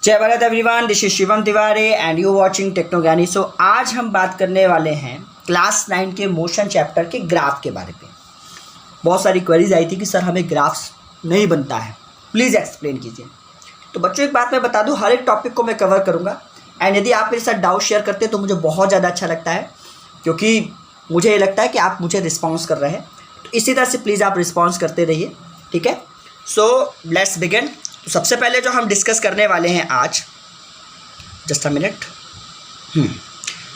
जय Bharat everyone, this is Shivam Tiwari and you watching techno Gyani. So आज हम बात करने वाले हैं क्लास 9 के मोशन चैप्टर के ग्राफ के बारे में। बहुत सारी क्वेरीज आई थी कि सर हमें ग्राफ्स नहीं बनता है, प्लीज़ एक्सप्लेन कीजिए। तो बच्चों एक बात मैं बता दूं, हर एक टॉपिक को मैं कवर करूंगा एंड यदि आप मेरे साथ डाउट शेयर करते हैं तो मुझे बहुत ज़्यादा अच्छा लगता है, क्योंकि मुझे ये लगता है कि आप मुझे रिस्पॉन्स कर रहे हैं। तो इसी तरह से प्लीज़ आप रिस्पॉन्स करते रहिए, ठीक है। So let's begin. तो सबसे पहले जो हम डिस्कस करने वाले हैं आज, जस्ट अ मिनट,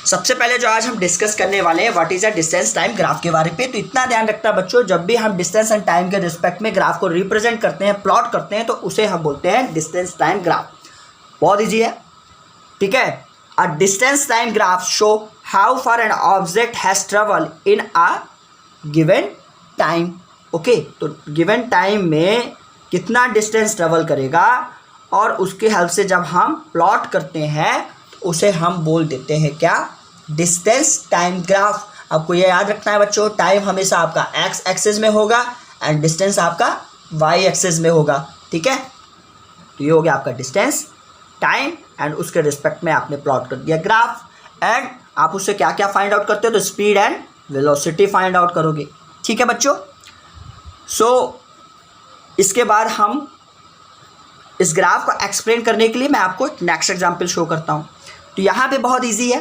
सबसे पहले जो आज हम डिस्कस करने वाले हैं what is a distance time graph के बारे पे। तो इतना ध्यान रखना बच्चों, जब भी हम डिस्टेंस एंड टाइम के रिस्पेक्ट में ग्राफ को रिप्रेजेंट करते हैं, प्लॉट करते हैं, तो उसे हम बोलते हैं डिस्टेंस टाइम ग्राफ। बहुत ईजी है, ठीक है। A distance time graph show how far an object has travel in a given time. Okay, तो गिवन टाइम में कितना डिस्टेंस ट्रेवल करेगा और उसकी हेल्प से जब हम प्लॉट करते हैं तो उसे हम बोल देते हैं क्या, डिस्टेंस टाइम ग्राफ। आपको ये याद रखना है बच्चों, टाइम हमेशा आपका एक्स एक्सिस में होगा एंड डिस्टेंस आपका वाई एक्सिस में होगा, ठीक है। तो ये हो गया आपका डिस्टेंस टाइम एंड उसके रिस्पेक्ट में आपने प्लॉट कर दिया ग्राफ। एंड आप उससे क्या क्या फाइंड आउट करते हो, तो speed and velocity find out करोगे, ठीक है बच्चों। सो इसके बाद हम इस ग्राफ को एक्सप्लेन करने के लिए मैं आपको एक नेक्स्ट एग्जांपल शो करता हूँ। तो यहाँ पे बहुत इजी है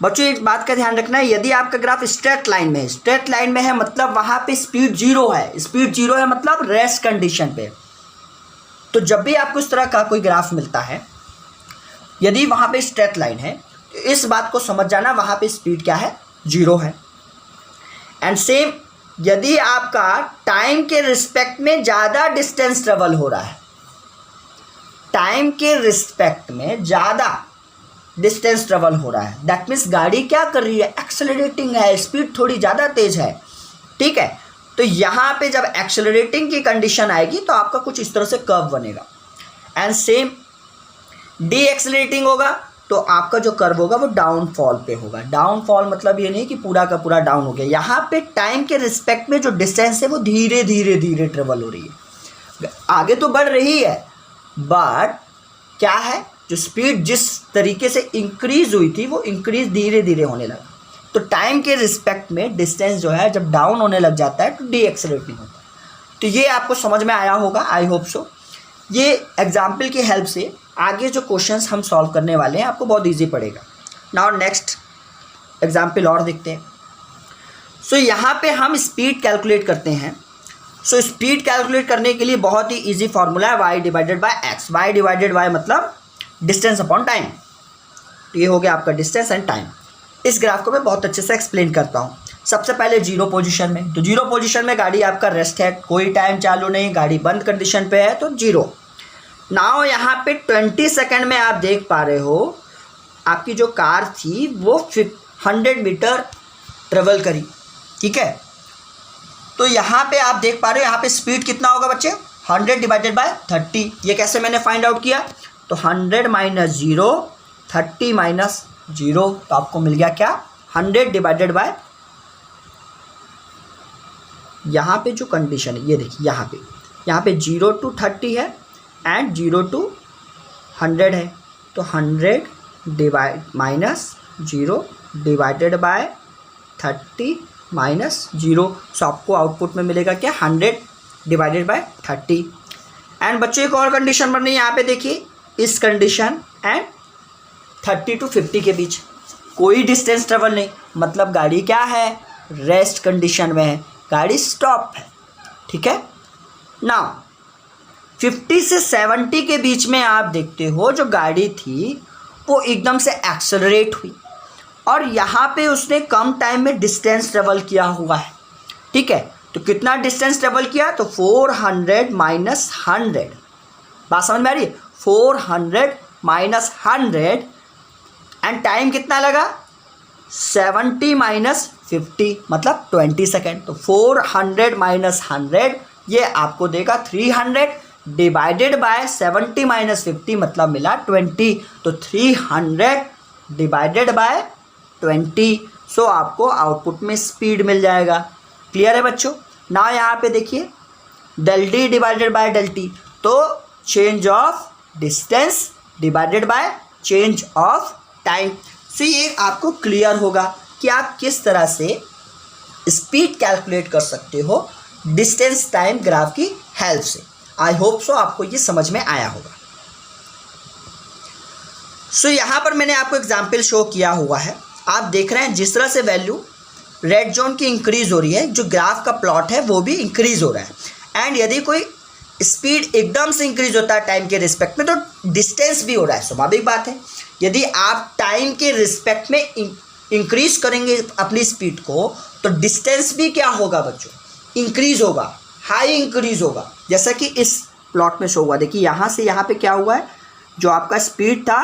बच्चों, एक बात का ध्यान रखना है, यदि आपका ग्राफ स्ट्रेट लाइन में है, स्ट्रेट लाइन में है मतलब वहाँ पे स्पीड जीरो है, स्पीड जीरो है मतलब रेस्ट कंडीशन पे। तो जब भी आपको इस तरह का कोई ग्राफ मिलता है, यदि वहाँ पे स्ट्रेट लाइन है, तो इस बात को समझ जाना वहाँ पे स्पीड क्या है, जीरो है। एंड सेम यदि आपका टाइम के रिस्पेक्ट में ज़्यादा डिस्टेंस ट्रेवल हो रहा है, टाइम के रिस्पेक्ट में ज़्यादा डिस्टेंस ट्रेवल हो रहा है, दैट मीन्स गाड़ी क्या कर रही है, एक्सेलरेटिंग है, स्पीड थोड़ी ज़्यादा तेज है, ठीक है। तो यहाँ पे जब एक्सेलरेटिंग की कंडीशन आएगी तो आपका कुछ इस तरह से कर्व बनेगा। एंड सेम डी एक्सेलरेटिंग होगा तो आपका जो कर्व होगा वो डाउनफॉल पे होगा। डाउनफॉल मतलब ये नहीं कि पूरा का पूरा डाउन हो गया, यहाँ पे टाइम के रिस्पेक्ट में जो डिस्टेंस है वो धीरे धीरे धीरे ट्रेवल हो रही है, आगे तो बढ़ रही है, बट क्या है, जो स्पीड जिस तरीके से इंक्रीज हुई थी वो इंक्रीज धीरे धीरे होने लगा। तो टाइम के रिस्पेक्ट में डिस्टेंस जो है जब डाउन होने लग जाता है तो डी एक्सेलरेटिंग होता है। तो ये आपको समझ में आया होगा, आई होप सो। ये एग्जाम्पल की हेल्प से आगे जो क्वेश्चंस हम सॉल्व करने वाले हैं आपको बहुत इजी पड़ेगा। नाउ नेक्स्ट एग्जाम्पल और देखते हैं। सो यहाँ पे हम स्पीड कैलकुलेट करते हैं। सो स्पीड कैलकुलेट करने के लिए बहुत ही इजी फार्मूला है, Y divided by X. Y divided by मतलब डिस्टेंस अपॉन टाइम। तो ये हो गया आपका डिस्टेंस एंड टाइम। इस ग्राफ को मैं बहुत अच्छे से एक्सप्लेन करता हूँ। सबसे पहले जीरो पोजीशन में, तो जीरो पोजीशन में गाड़ी आपका रेस्ट है, कोई टाइम चालू नहीं, गाड़ी बंद कंडीशन पे है, तो जीरो। नाउ यहाँ पे 20 सेकेंड में आप देख पा रहे हो आपकी जो कार थी वो 100 मीटर ट्रेवल करी, ठीक है। तो यहाँ पे आप देख पा रहे हो यहाँ पे स्पीड कितना होगा बच्चे, 100 डिवाइडेड बाय 30। ये कैसे मैंने फाइंड आउट किया, तो 100 माइनस 0, 30 माइनस 0, तो आपको मिल गया क्या, 100 डिवाइडेड बाय, यहाँ पे जो कंडीशन है ये देखिए, यहाँ पे 0 to 30 है एंड 0 to 100 है, तो 100 divide minus 0 divided by 30 minus 0। सो आपको आउटपुट में मिलेगा क्या, 100 डिवाइडेड बाय 30। एंड बच्चों एक और कंडीशन बन रही है यहाँ पे देखिए, इस कंडीशन एंड 30 to 50 के बीच कोई डिस्टेंस ट्रेवल नहीं, मतलब गाड़ी क्या है, रेस्ट कंडीशन में है, गाड़ी स्टॉप है, ठीक है। नाउ 50 से 70 के बीच में आप देखते हो जो गाड़ी थी वो एकदम से एक्सेलरेट हुई और यहाँ पे उसने कम टाइम में डिस्टेंस ट्रेवल किया हुआ है, ठीक है। तो कितना डिस्टेंस ट्रेवल किया, तो 400 माइनस 100, बात समझ में आ रही है, 400 माइनस 100 एंड टाइम कितना लगा, 70 माइनस 50 मतलब 20 सेकेंड। तो 400 माइनस 100 ये आपको देगा 300 डिवाइडेड बाय 70 माइनस 50 मतलब मिला 20। तो 300 डिवाइडेड बाय 20, सो आपको आउटपुट में स्पीड मिल जाएगा। क्लियर है बच्चों। ना यहाँ पे देखिए del D divided by del T, तो change of distance divided by change of time. So ये आपको क्लियर होगा कि आप किस तरह से स्पीड कैलकुलेट कर सकते हो डिस्टेंस टाइम ग्राफ की हेल्प से। आई होप सो आपको ये समझ में आया होगा। सो यहाँ पर मैंने आपको एग्जाम्पल शो किया हुआ है, आप देख रहे हैं जिस तरह से वैल्यू रेड जोन की इंक्रीज हो रही है, जो ग्राफ का प्लॉट है वो भी इंक्रीज हो रहा है। एंड यदि कोई स्पीड एकदम से इंक्रीज होता है टाइम के रिस्पेक्ट में तो डिस्टेंस भी हो रहा है, स्वाभाविक बात है। यदि आप टाइम के रिस्पेक्ट में इंक्रीज करेंगे अपनी स्पीड को तो डिस्टेंस भी क्या होगा बच्चों, इंक्रीज होगा, हाई इंक्रीज होगा। जैसा कि इस प्लॉट में शो हुआ, देखिए यहाँ से यहाँ पे क्या हुआ है, जो आपका स्पीड था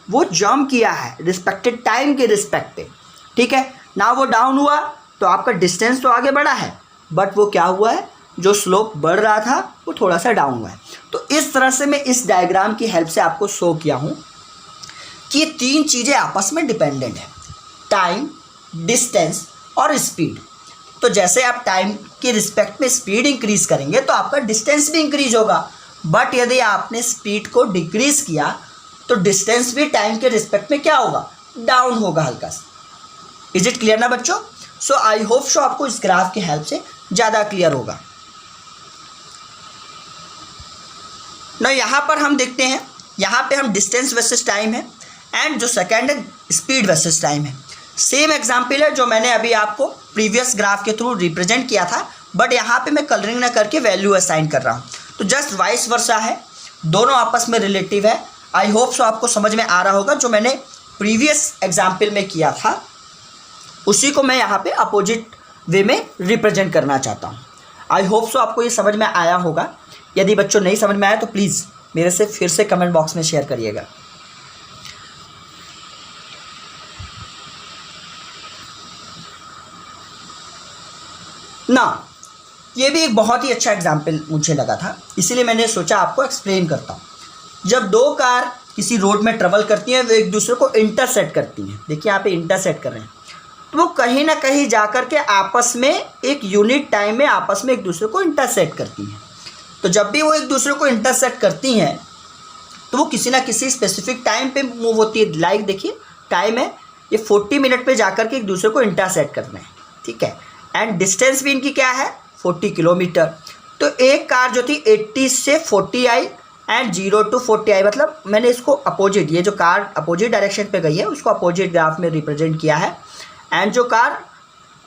वो जंप किया है रिस्पेक्टेड टाइम के रिस्पेक्ट पे, ठीक है ना। वो डाउन हुआ तो आपका डिस्टेंस तो आगे बढ़ा है, बट वो क्या हुआ है, जो स्लोप बढ़ रहा था वो थोड़ा सा डाउन हुआ है। तो इस तरह से मैं इस डायग्राम की हेल्प से आपको शो किया हूँ कि ये तीन चीज़ें आपस में डिपेंडेंट है, टाइम, डिस्टेंस और स्पीड। तो जैसे आप टाइम के रिस्पेक्ट में स्पीड इंक्रीज करेंगे तो आपका डिस्टेंस भी इंक्रीज होगा, बट यदि आपने स्पीड को डिक्रीज किया तो डिस्टेंस भी टाइम के रिस्पेक्ट में क्या होगा, डाउन होगा हल्का सा। इज इट क्लियर ना बच्चों? सो आई होप सो आपको इस ग्राफ की हेल्प से ज़्यादा क्लियर होगा ना। यहाँ पर हम देखते हैं, यहाँ पे हम डिस्टेंस वर्सेस टाइम है एंड जो सेकेंड है स्पीड वर्सेस टाइम है। सेम एग्जाम्पल है जो मैंने अभी आपको प्रीवियस ग्राफ के थ्रू रिप्रेजेंट किया था, बट यहाँ पे मैं कलरिंग ना करके वैल्यू असाइन कर रहा हूँ। तो जस्ट वाइस वर्सा है, दोनों आपस में रिलेटिव है। आई होप सो आपको समझ में आ रहा होगा। जो मैंने प्रीवियस एग्जाम्पल में किया था उसी को मैं यहाँ पे अपोजिट वे में रिप्रेजेंट करना चाहता हूँ। आई होप सो आपको ये समझ में आया होगा। यदि बच्चों नहीं समझ में आया तो प्लीज़ मेरे से फिर से कमेंट बॉक्स में शेयर करिएगा। ना ये भी एक बहुत ही अच्छा एग्जाम्पल मुझे लगा था, इसीलिए मैंने सोचा आपको एक्सप्लेन करता हूँ। जब दो कार किसी रोड में ट्रेवल करती हैं, वो एक दूसरे को इंटरसेक्ट करती हैं, देखिए यहाँ पे इंटरसेक्ट कर रहे हैं, तो वो कहीं ना कहीं जाकर के आपस में एक यूनिट टाइम में आपस में एक दूसरे को इंटरसेक्ट करती हैं। तो जब भी वो एक दूसरे को इंटरसेक्ट करती हैं तो वो किसी ना किसी स्पेसिफिक टाइम पे मूव होती है। लाइक देखिए टाइम है ये 40 मिनट पे जाकर के एक दूसरे को इंटरसेक्ट करना है, ठीक है। एंड डिस्टेंस भी इनकी क्या है, 40 किलोमीटर। तो एक कार जो थी 80 से 40 आई एंड 0 to 40 आई, मतलब मैंने इसको अपोजिट, ये जो कार अपोजिट डायरेक्शन पे गई है उसको अपोजिट ग्राफ में रिप्रेजेंट किया है। एंड जो कार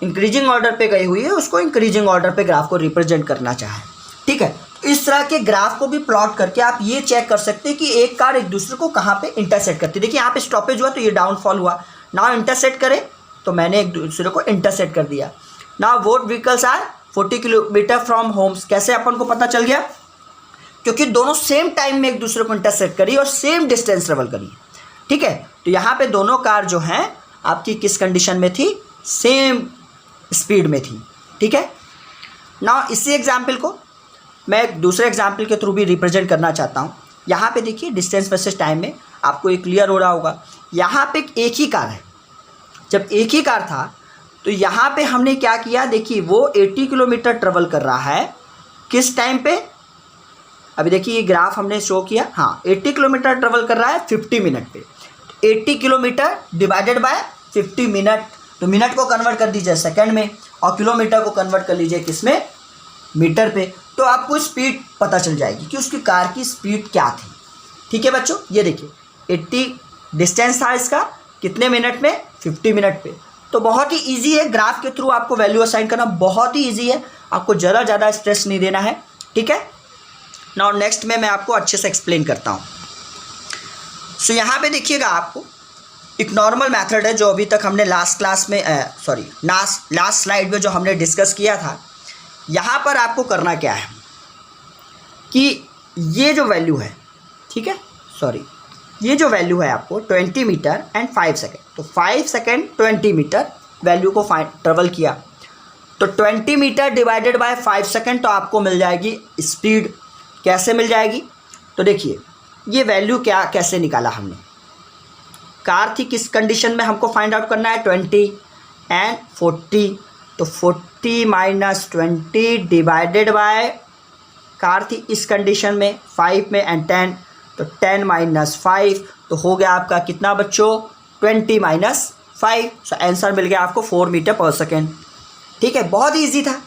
इंक्रीजिंग ऑर्डर पे गई हुई है उसको इंक्रीजिंग ऑर्डर पे ग्राफ को रिप्रेजेंट करना चाहे, ठीक है। तो इस तरह के ग्राफ को भी प्लॉट करके आप ये चेक कर सकते हैं कि एक कार एक दूसरे को कहाँ पे इंटरसेक्ट करती है। देखिए यहाँ पे स्टॉपेज हुआ तो ये डाउनफॉल हुआ, ना इंटरसेक्ट करे तो मैंने एक दूसरे को इंटरसेक्ट कर दिया। ना both vehicles are 40 kilometre from homes. कैसे अपन को पता चल गया, क्योंकि दोनों सेम टाइम में एक दूसरे को इंटरसेक्ट करी और सेम डिस्टेंस ट्रेवल करी, ठीक है। तो यहाँ पे दोनों कार जो हैं आपकी किस कंडीशन में थी, सेम स्पीड में थी, ठीक है ना। इसी एग्जाम्पल को मैं एक दूसरे एग्जाम्पल के थ्रू भी रिप्रेजेंट करना चाहता हूँ। यहाँ पे देखिए डिस्टेंस वर्सेस टाइम में आपको ये क्लियर हो रहा होगा। यहाँ पे एक ही कार है, जब एक ही कार था तो यहाँ पे हमने क्या किया, देखिए वो 80 किलोमीटर ट्रेवल कर रहा है किस टाइम पे, अभी देखिए ये ग्राफ हमने शो किया, हाँ 80 किलोमीटर ट्रेवल कर रहा है 50 मिनट पे। 80 किलोमीटर डिवाइडेड बाय 50 मिनट, तो मिनट को कन्वर्ट कर दीजिए सेकंड में और किलोमीटर को कन्वर्ट कर लीजिए किस में, मीटर पे। तो आपको स्पीड पता चल जाएगी कि उसकी कार की स्पीड क्या थी, ठीक है बच्चों। ये देखिए 80 डिस्टेंस था इसका, कितने मिनट में, 50 मिनट पे। तो बहुत ही ईजी है, ग्राफ के थ्रू आपको वैल्यू असाइन करना बहुत ही ईजी है, आपको ज़्यादा स्ट्रेस नहीं देना है, ठीक है। नाउ नेक्स्ट में मैं आपको अच्छे से एक्सप्लेन करता हूँ। सो यहाँ पे देखिएगा आपको एक नॉर्मल मेथड है जो अभी तक हमने लास्ट स्लाइड में जो हमने डिस्कस किया था। यहाँ पर आपको करना क्या है कि ये जो वैल्यू है, ठीक है, ये जो वैल्यू है आपको 20 मीटर एंड 5 सेकेंड, तो 5 सेकेंड 20 मीटर वैल्यू को ट्रेवल किया, तो 20 मीटर डिवाइडेड बाय 5 सेकेंड, तो आपको मिल जाएगी स्पीड। कैसे मिल जाएगी, तो देखिए ये वैल्यू क्या कैसे निकाला हमने, कार थी किस कंडीशन में हमको फाइंड आउट करना है, 20 एंड 40, तो 40 माइनस 20 डिवाइडेड बाय कार थी इस कंडीशन में 5 में एंड 10, तो 10 माइनस 5 तो हो गया आपका कितना बच्चों 20 माइनस 5। सो आंसर मिल गया आपको 4 मीटर पर सेकेंड। ठीक है, बहुत ही ईजी था।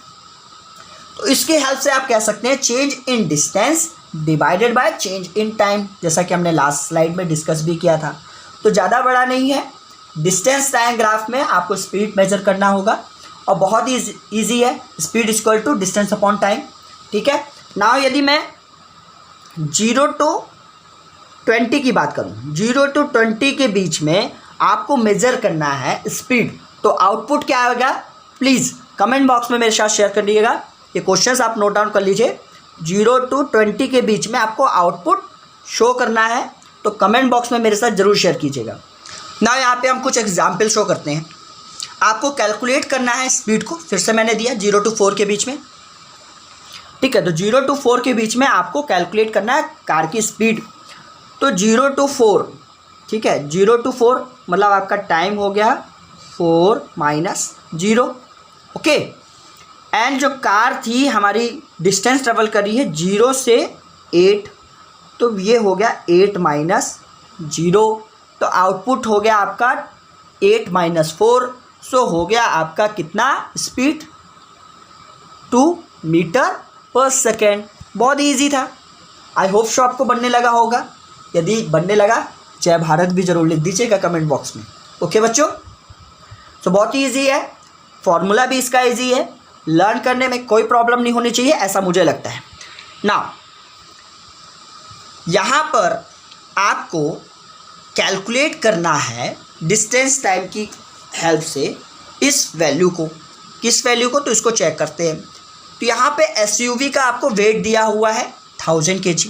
तो इसके हेल्प से आप कह सकते हैं change in distance divided by change in time, जैसा कि हमने लास्ट स्लाइड में डिस्कस भी किया था। तो ज़्यादा बड़ा नहीं है, डिस्टेंस टाइम ग्राफ में आपको स्पीड मेजर करना होगा और बहुत ही ईजी है, speed equal to distance upon time. ठीक है, नाउ यदि मैं 0 to 20 की बात करूं, 0 to 20 के बीच में आपको मेजर करना है स्पीड, तो आउटपुट क्या आएगा प्लीज़ कमेंट बॉक्स में मेरे साथ शेयर कर लीजिएगा। ये क्वेश्चंस आप नोट डाउन कर लीजिए। 0 to 20 के बीच में आपको आउटपुट शो करना है, तो कमेंट बॉक्स में मेरे साथ ज़रूर शेयर कीजिएगा। ना यहाँ पे हम कुछ एग्जाम्पल शो करते हैं। आपको कैलकुलेट करना है स्पीड को, फिर से मैंने दिया 0 to 4 के बीच में। ठीक है, तो 0 to 4 के बीच में आपको कैलकुलेट करना है कार की स्पीड। तो 0 to 4, ठीक है, 0 to 4 मतलब आपका टाइम हो गया 4 माइनस 0। ओके, एंड जो कार थी हमारी डिस्टेंस ट्रेवल कर रही है 0 से 8, तो ये हो गया 8 माइनस 0। तो आउटपुट हो गया आपका 8 माइनस 4। सो हो गया आपका कितना स्पीड 2 मीटर पर सेकेंड। बहुत ईजी था। आई होप सो आपको बनने लगा होगा। यदि बनने लगा जय भारत भी ज़रूर लिख दीजिएगा कमेंट बॉक्स में। ओके बच्चों, सो बहुत ही ईजी है, फॉर्मूला भी इसका ईजी है, लर्न करने में कोई प्रॉब्लम नहीं होनी चाहिए, ऐसा मुझे लगता है। नाउ यहाँ पर आपको कैलकुलेट करना है डिस्टेंस टाइम की हेल्प से इस वैल्यू को। किस वैल्यू को, तो इसको चेक करते हैं। तो यहाँ पे एसयूवी का आपको वेट दिया हुआ है 1000 kg।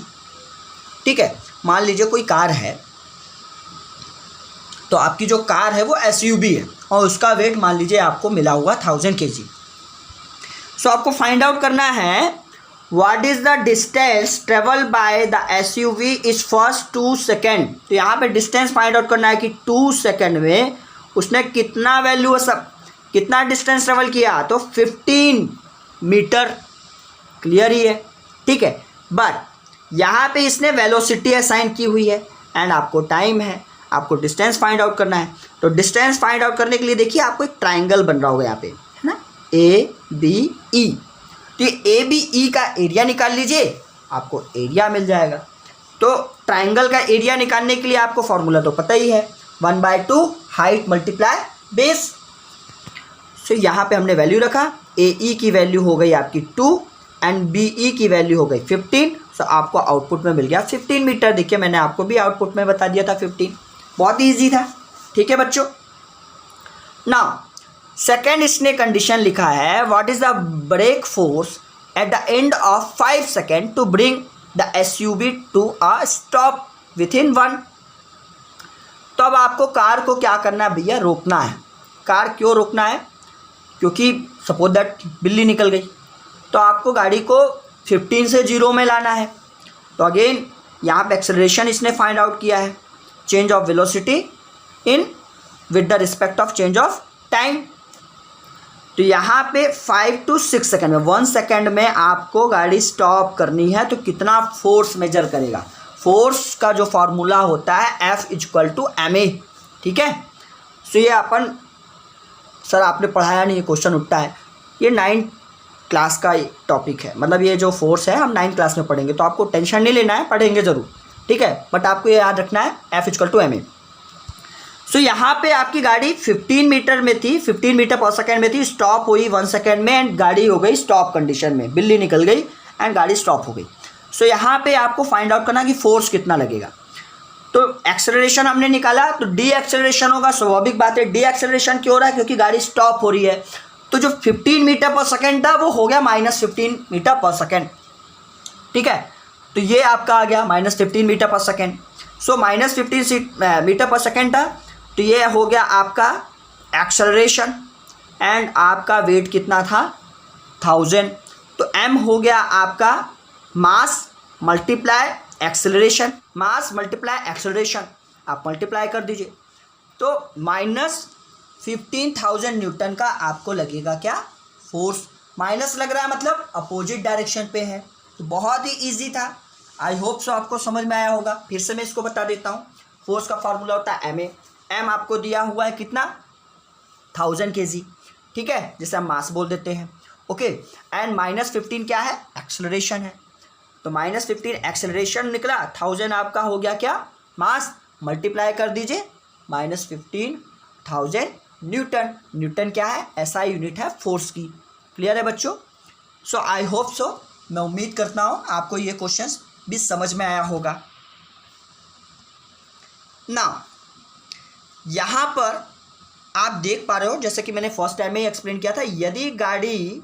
ठीक है, मान लीजिए कोई कार है, तो आपकी जो कार है वो एसयूवी है और उसका वेट मान लीजिए आपको मिला हुआ 1000 kg। सो आपको फाइंड आउट करना है what is the distance travel by the SUV is first 2 second. तो यहाँ पे डिस्टेंस फाइंड आउट करना है कि 2 सेकेंड में उसने कितना वैल्यू सब कितना डिस्टेंस ट्रेवल किया, तो 15 मीटर। क्लियर ही है। ठीक है, बट यहाँ पे इसने वेलोसिटी असाइन की हुई है एंड आपको टाइम है, आपको डिस्टेंस फाइंड आउट करना है। तो डिस्टेंस फाइंड आउट करने के लिए देखिए आपको एक ट्राइंगल बन रहा होगा यहाँ पे, है ना, ABE। तो ये ABE का एरिया निकाल लीजिए, आपको एरिया मिल जाएगा। तो ट्राइंगल का एरिया निकालने के लिए आपको फॉर्मूला तो पता ही है, 1/2 हाइट मल्टीप्लाई बेस। सो यहाँ पे हमने वैल्यू रखा, AE की वैल्यू हो गई आपकी 2 एंड BE की वैल्यू हो गई 15। सो आपको आउटपुट में मिल गया 15 मीटर। देखिए मैंने आपको भी आउटपुट में बता दिया था 15। बहुत ईजी था। ठीक है बच्चों, नाउ सेकेंड इसने कंडीशन लिखा है what is the brake force at the end of 5 second to bring the SUV to a stop within 1। तो अब आपको कार को क्या करना है भैया, रोकना है। कार क्यों रोकना है, क्योंकि सपोज दैट बिल्ली निकल गई, तो आपको गाड़ी को 15 से 0 में लाना है। तो अगेन यहाँ पे एक्सेलरेशन इसने फाइंड आउट किया है, change of velocity in with the respect of change of time. तो यहाँ पे 5 to 6 सेकेंड में 1 सेकेंड में आपको गाड़ी स्टॉप करनी है, तो कितना फोर्स मेजर करेगा। फोर्स का जो फॉर्मूला होता है F = ma। ठीक है, सो ये अपन सर आपने पढ़ाया नहीं, ये क्वेश्चन उठता है, ये 9th क्लास का टॉपिक है, मतलब ये जो फोर्स है हम 9th क्लास में पढ़ेंगे, तो आपको टेंशन नहीं लेना है, पढ़ेंगे ज़रूर। ठीक है, बट आपको ये याद रखना है F = ma। सो यहाँ पे आपकी गाड़ी 15 मीटर में थी, 15 मीटर पर सेकेंड में थी, स्टॉप हुई 1 सेकेंड में एंड गाड़ी हो गई स्टॉप कंडीशन में, बिल्ली निकल गई एंड गाड़ी स्टॉप हो गई। सो यहाँ पे आपको फाइंड आउट करना कि फोर्स कितना लगेगा। तो एक्सेलरेशन हमने निकाला, तो डी एक्सेलरेशन होगा, स्वाभाविक बात है। डी एक्सेलरेशन क्यों हो रहा है, क्योंकि गाड़ी स्टॉप हो रही है। तो जो 15 मीटर पर सेकेंड था वो हो गया -15 मीटर पर सेकेंड। ठीक है, तो ये आपका आ गया -15 मीटर पर सेकेंड। सो -15 मीटर पर सेकेंड था, तो ये हो गया आपका एक्सेलरेशन एंड आपका वेट कितना था 1000। तो m हो गया आपका मास मल्टीप्लाई एक्सेलरेशन, मास मल्टीप्लाई एक्सेलरेशन, आप मल्टीप्लाई कर दीजिए। तो -15,000 न्यूटन का आपको लगेगा क्या, फोर्स। माइनस लग रहा है मतलब अपोजिट डायरेक्शन पे है। तो बहुत ही ईजी था। आई होप सो आपको समझ में आया होगा। फिर से मैं इसको बता देता हूँ। फोर्स का फार्मूला होता है एम ए, एम आपको दिया हुआ है कितना 1000 kg, ठीक है, जिसे हम मास बोल देते हैं, ओके। एंड -15 क्या है, एक्सेलरेशन है। तो -15 एक्सेलरेशन निकला, 1000 आपका हो गया क्या मास, मल्टीप्लाई कर दीजिए -15,000 न्यूटन। न्यूटन क्या है, ऐसा यूनिट है फोर्स की। क्लियर है बच्चों। सो आई होप सो, मैं उम्मीद करता हूँ आपको ये क्वेश्चंस भी समझ में आया होगा। नाउ यहाँ पर आप देख पा रहे हो, जैसे कि मैंने फर्स्ट टाइम में ही एक्सप्लेन किया था, यदि गाड़ी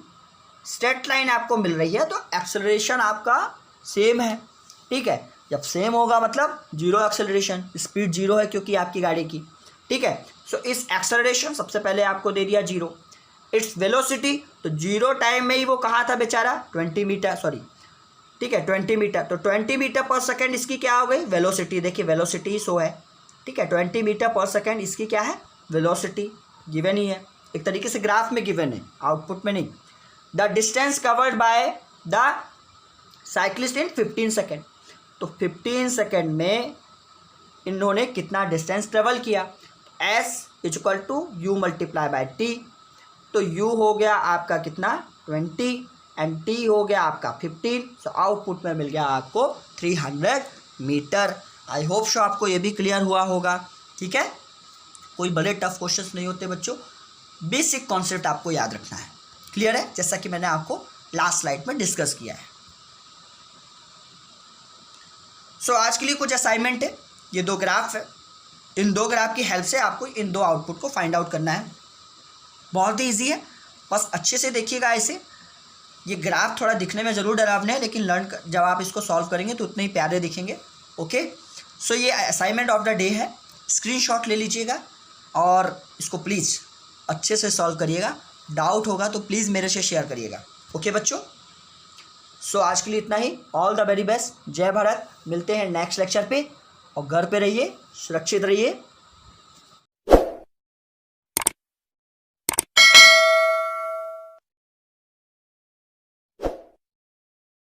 स्ट्रेट लाइन आपको मिल रही है तो एक्सेलरेशन आपका सेम है, ठीक है। जब सेम होगा मतलब जीरो एक्सेलरेशन, स्पीड जीरो है क्योंकि आपकी गाड़ी की, ठीक है। सो इस एक्सेलरेशन सबसे पहले आपको दे दिया जीरो, इट्स वेलोसिटी, तो जीरो टाइम में ही वो कहाँ था बेचारा 20 मीटर, सॉरी, ठीक है 20 मीटर, तो 20 मीटर पर सेकेंड इसकी क्या हो गई वेलोसिटी, देखिए वेलोसिटी ही सो है, ठीक है। 20 मीटर पर सेकेंड इसकी क्या है वेलोसिटी, गिवन ही है, एक तरीके से ग्राफ में गिवन है, आउटपुट में नहीं। The distance covered by the cyclist in 15 second, तो 15 सेकेंड में इन्होंने कितना डिस्टेंस ट्रेवल किया, S equal to u multiply by t, तो U हो गया आपका कितना 20 एंड T हो गया आपका 15, सो आउटपुट में मिल गया आपको 300 मीटर। आई होप सो आपको ये भी क्लियर हुआ होगा, ठीक है। कोई बड़े टफ क्वेश्चंस नहीं होते बच्चों, बेसिक कॉन्सेप्ट आपको याद रखना है। क्लियर है, जैसा कि मैंने आपको लास्ट स्लाइड में डिस्कस किया है। सो आज के लिए कुछ असाइनमेंट है, ये दो ग्राफ है, इन दो ग्राफ की हेल्प से आपको इन दो आउटपुट को फाइंड आउट करना है। बहुत ही ईजी है, बस अच्छे से देखिएगा ऐसे। ये ग्राफ थोड़ा दिखने में ज़रूर डरावने है, लेकिन जब आप इसको सॉल्व करेंगे तो उतने ही प्यारे दिखेंगे, ओके। सो ये असाइनमेंट ऑफ द डे है, स्क्रीनशॉट ले लीजिएगा और इसको प्लीज़ अच्छे से सॉल्व करिएगा। डाउट होगा तो प्लीज़ मेरे से शेयर करिएगा, ओके बच्चों। सो आज के लिए इतना ही, ऑल द वेरी बेस्ट, जय भारत। मिलते हैं नेक्स्ट लेक्चर पे, और घर पे रहिए, सुरक्षित रहिए।